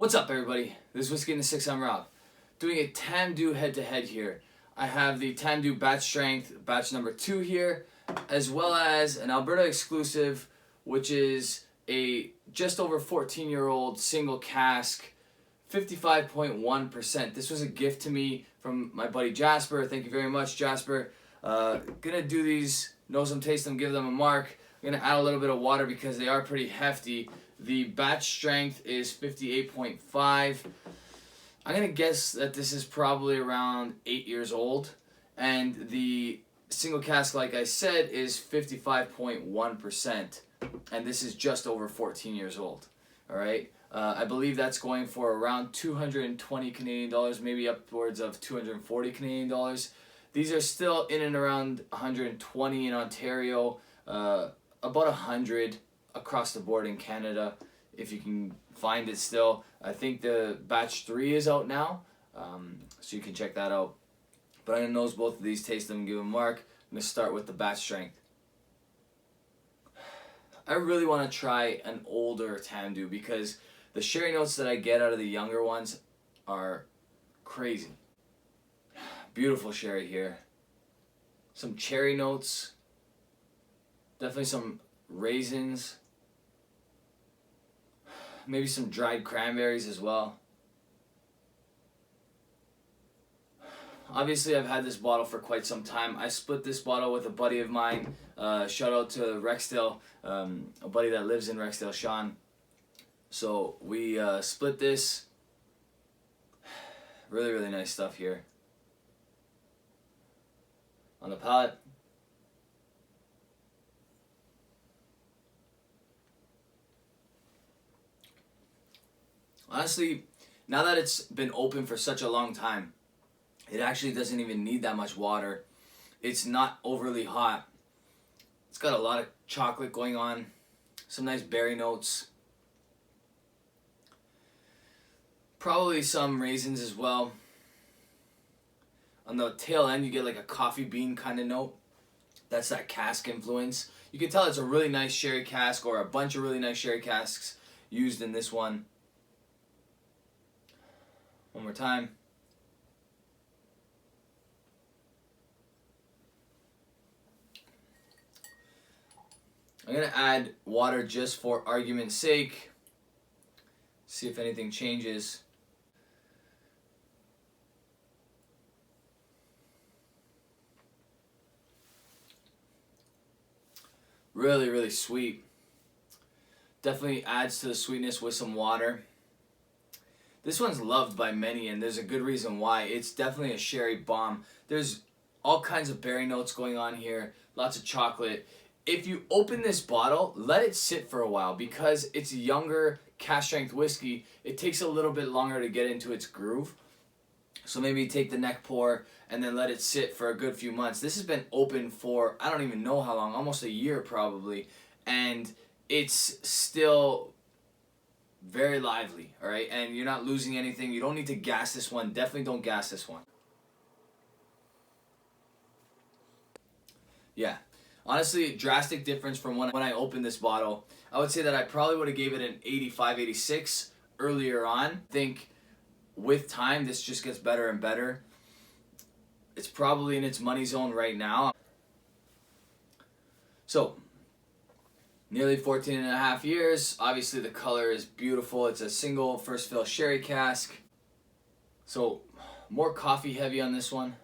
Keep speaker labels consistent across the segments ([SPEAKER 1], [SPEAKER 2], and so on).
[SPEAKER 1] What's up, everybody? This is Whiskey in the Six. I'm Rob. Doing a Tamdhu head-to-head here. I have the Tamdhu batch strength, batch number 2 here, as well as an Alberta exclusive, which is a just over 14-year-old single cask, 55.1%. This was a gift to me from my buddy Jasper. Thank you very much, Jasper. Gonna do these, nose them, taste them, give them a mark. I'm gonna add a little bit of water because they are pretty hefty. The batch strength is 58.5. I'm going to guess that this is probably around 8 years old. And the single cask, like I said, is 55.1%. And this is just over 14 years old. Alright? I believe that's going for around 220 Canadian dollars, maybe upwards of 240 Canadian dollars. These are still in and around 120 in Ontario, about 100 across the board in Canada, if you can find it still. I think the batch 3 is out now, so you can check that out. But I'm going to nose both of these, taste them, and give them a mark. I'm going to start with the batch strength. I really want to try an older Tamdhu because the sherry notes that I get out of the younger ones are crazy. Beautiful sherry here. Some cherry notes. Definitely some raisins. Maybe some dried cranberries as well. Obviously, I've had this bottle for quite some time. I split this bottle with a buddy of mine. Shout out to Rexdale, a buddy that lives in Rexdale, Sean. So we split this. Really, really nice stuff here. On the palate. Honestly, now that it's been open for such a long time, it actually doesn't even need that much water. It's not overly hot. It's got a lot of chocolate going on, some nice berry notes. Probably some raisins as well. On the tail end, you get like a coffee bean kind of note. That's that cask influence. You can tell it's a really nice sherry cask or a bunch of really nice sherry casks used in this one. One more time. I'm going to add water just for argument's sake. See if anything changes. Really, really sweet. Definitely adds to the sweetness with some water. This one's loved by many, and there's a good reason why. It's definitely a sherry bomb. There's all kinds of berry notes going on here, lots of chocolate. If you open this bottle, let it sit for a while because it's younger cask strength whiskey. It takes a little bit longer to get into its groove. So maybe take the neck pour and then let it sit for a good few months. This has been open for, I don't even know how long, almost a year probably, and it's still very lively, alright? And you're not losing anything. You don't need to gas this one. Definitely don't gas this one. Yeah. Honestly, drastic difference from when I opened this bottle. I would say that I probably would have gave it an 85, 86 earlier on. I think with time, this just gets better and better. It's probably in its money zone right now. So, nearly 14 and a half years. Obviously the color is beautiful. It's a single first fill sherry cask. So more coffee heavy on this one.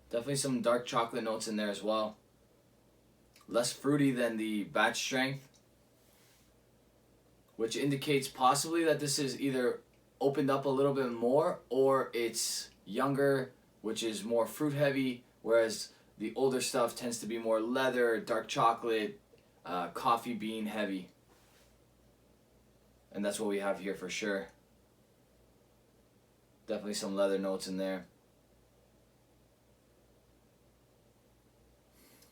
[SPEAKER 1] Definitely some dark chocolate notes in there as well. Less fruity than the batch strength, which indicates possibly that this is either opened up a little bit more or it's younger, which is more fruit heavy. Whereas the older stuff tends to be more leather, dark chocolate, coffee bean heavy. And that's what we have here for sure. Definitely some leather notes in there.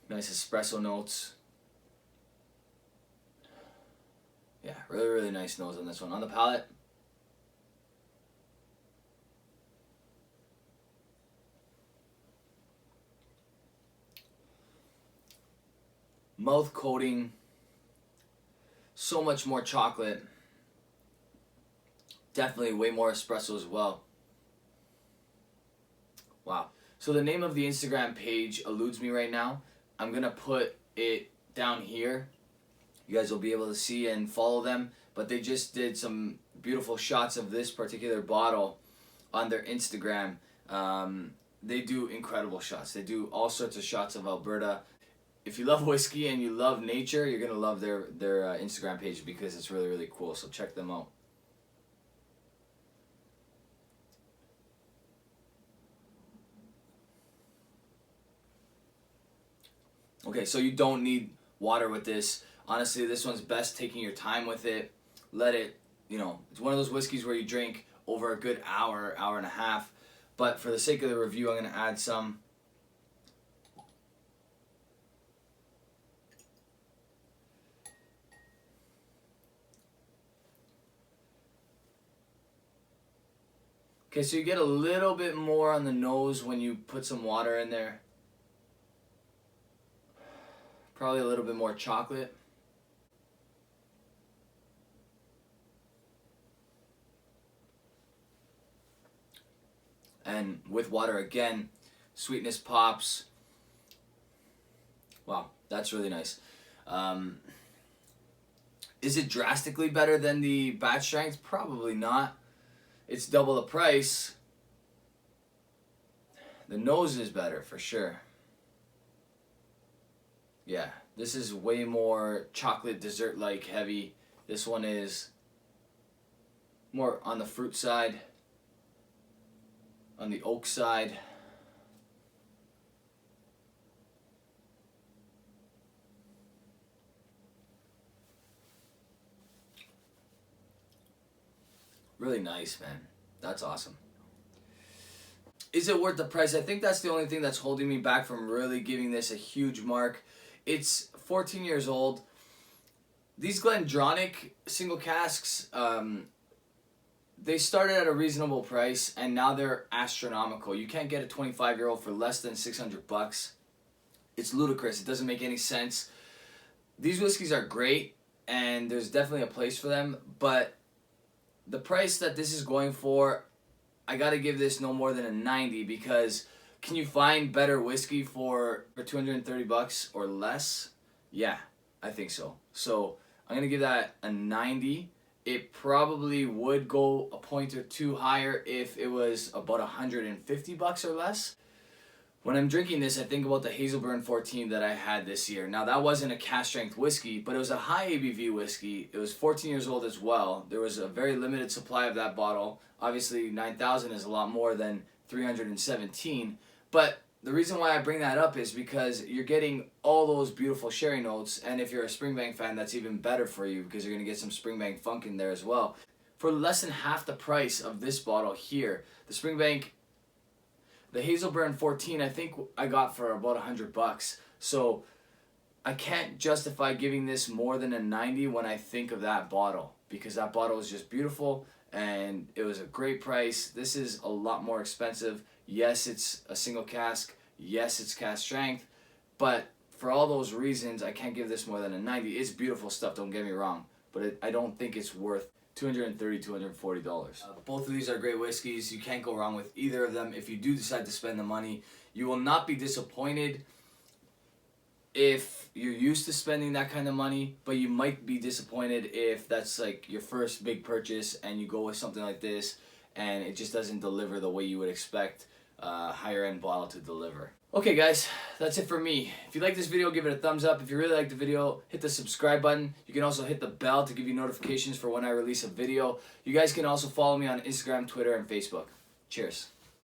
[SPEAKER 1] Nice espresso notes. Yeah, really, really nice nose on this one. On the palate. Mouth coating So much more chocolate. Definitely way more espresso as well. Wow. So the name of the Instagram page eludes me right now. I'm going to put it down here. You guys will be able to see and follow them. But they just did some beautiful shots of this particular bottle on their Instagram. They do incredible shots. They do all sorts of shots of Alberta. If you love whiskey and you love nature, you're going to love their Instagram page because it's really, really cool. So check them out. Okay, so you don't need water with this. Honestly, this one's best taking your time with it. Let it, it's one of those whiskeys where you drink over a good hour, hour and a half. But for the sake of the review, I'm going to add some. Okay, so you get a little bit more on the nose when you put some water in there. Probably a little bit more chocolate. And with water again, sweetness pops. Wow, that's really nice. Is it drastically better than the batch strength? Probably not. It's double the price. The nose is better for sure. Yeah, this is way more chocolate dessert-like heavy. This one is more on the fruit side, on the oak side. Really nice, man. That's awesome. Is it worth the price? I think that's the only thing that's holding me back from really giving this a huge mark. It's 14 years old. These Glendronach single casks, they started at a reasonable price and now they're astronomical. You can't get a 25-year-old for less than $600. It's ludicrous. It doesn't make any sense. These whiskeys are great and there's definitely a place for them, but the price that this is going for, I gotta give this no more than a 90 because can you find better whiskey for $230 or less? Yeah, I think so. So I'm gonna give that a 90. It probably would go a point or two higher if it was about $150 or less. When I'm drinking this, I think about the Hazelburn 14 that I had this year. Now, that wasn't a cask strength whiskey, but it was a high ABV whiskey. It was 14 years old as well. There was a very limited supply of that bottle. Obviously, 9,000 is a lot more than 317. But the reason why I bring that up is because you're getting all those beautiful sherry notes. And if you're a Springbank fan, that's even better for you because you're going to get some Springbank funk in there as well. For less than half the price of this bottle here, the Springbank, the Hazelburn 14, I think I got for about $100. So I can't justify giving this more than a 90 when I think of that bottle because that bottle is just beautiful and it was a great price. This is a lot more expensive. Yes, it's a single cask. Yes, it's cask strength. But for all those reasons, I can't give this more than a 90. It's beautiful stuff, don't get me wrong. But I don't think it's worth $230, $240. Both of these are great whiskeys. You can't go wrong with either of them. If you do decide to spend the money, you will not be disappointed if you're used to spending that kind of money, but you might be disappointed if that's like your first big purchase and you go with something like this and it just doesn't deliver the way you would expect a higher end bottle to deliver. Okay guys, that's it for me. If you like this video, give it a thumbs up. If you really like the video, hit the subscribe button. You can also hit the bell to give you notifications for when I release a video. You guys can also follow me on Instagram, Twitter, and Facebook. Cheers.